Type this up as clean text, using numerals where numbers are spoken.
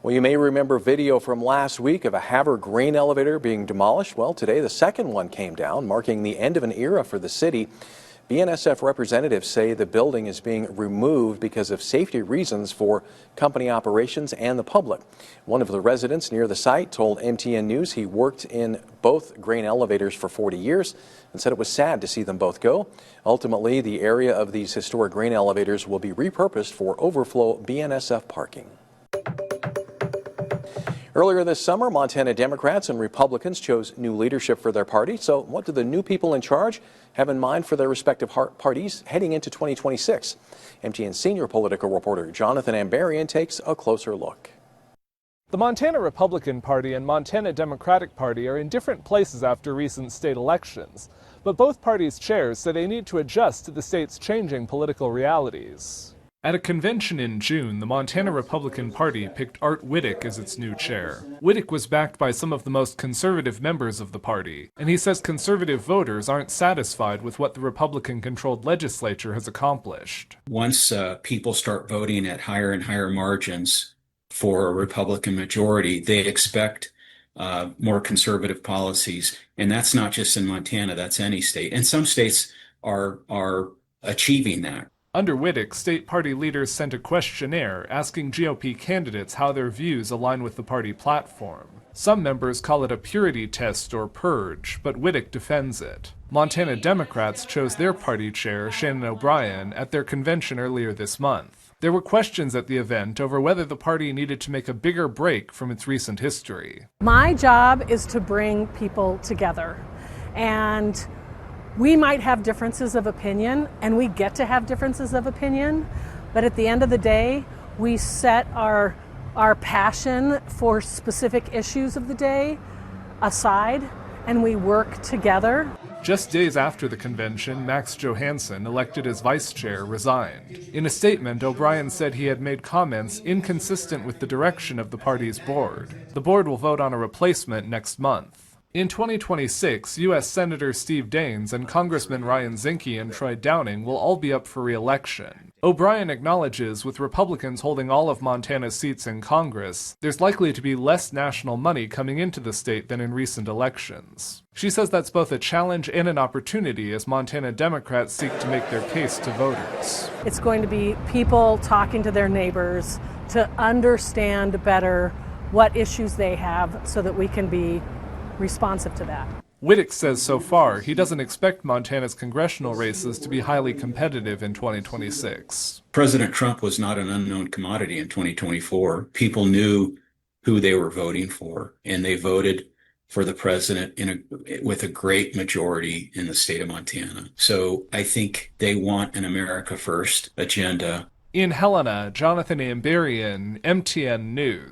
Well, you may remember video from last week of a Havre grain elevator being demolished. Well, today the second one came down, marking the end of an era for the city. BNSF representatives say the building is being removed because of safety reasons for company operations and the public. One of the residents near the site told MTN News he worked in both grain elevators for 40 years and said it was sad to see them both go. Ultimately, the area of these historic grain elevators will be repurposed for overflow BNSF parking. Earlier this summer, Montana Democrats and Republicans chose new leadership for their party. So what do the new people in charge have in mind for their respective parties heading into 2026? MTN senior political reporter Jonathan Ambarian takes a closer look. The Montana Republican Party and Montana Democratic Party are in different places after recent state elections, but both parties' chairs say they need to adjust to the state's changing political realities. At a convention in June, the Montana Republican Party picked Art Whittick as its new chair. Whittick was backed by some of the most conservative members of the party, and he says conservative voters aren't satisfied with what the Republican-controlled legislature has accomplished. Once people start voting at higher and higher margins for a Republican majority, they expect more conservative policies, and that's not just in Montana, that's any state. And some states are achieving that. Under Whittick, state party leaders sent a questionnaire asking GOP candidates how their views align with the party platform. Some members call it a purity test or purge, but Whittick defends it. Montana Democrats chose their party chair, Shannon O'Brien, at their convention earlier this month. There were questions at the event over whether the party needed to make a bigger break from its recent history. My job is to bring people together, and we might have differences of opinion, and we get to have differences of opinion, but at the end of the day, we set our passion for specific issues of the day aside, and we work together. Just days after the convention, Max Johansson, elected as vice chair, resigned. In a statement, O'Brien said he had made comments inconsistent with the direction of the party's board. The board will vote on a replacement next month. In 2026, U.S. Senator Steve Daines and Congressman Ryan Zinke and Troy Downing will all be up for re-election. O'Brien acknowledges with Republicans holding all of Montana's seats in Congress, there's likely to be less national money coming into the state than in recent elections. She says that's both a challenge and an opportunity as Montana Democrats seek to make their case to voters. It's going to be people talking to their neighbors to understand better what issues they have so that we can be responsive to that. Whittick says so far he doesn't expect Montana's congressional races to be highly competitive in 2026. President Trump was not an unknown commodity in 2024. People knew who they were voting for, and they voted for the president with a great majority in the state of Montana. So I think they want an America First agenda. In Helena, Jonathan Ambarian, MTN News.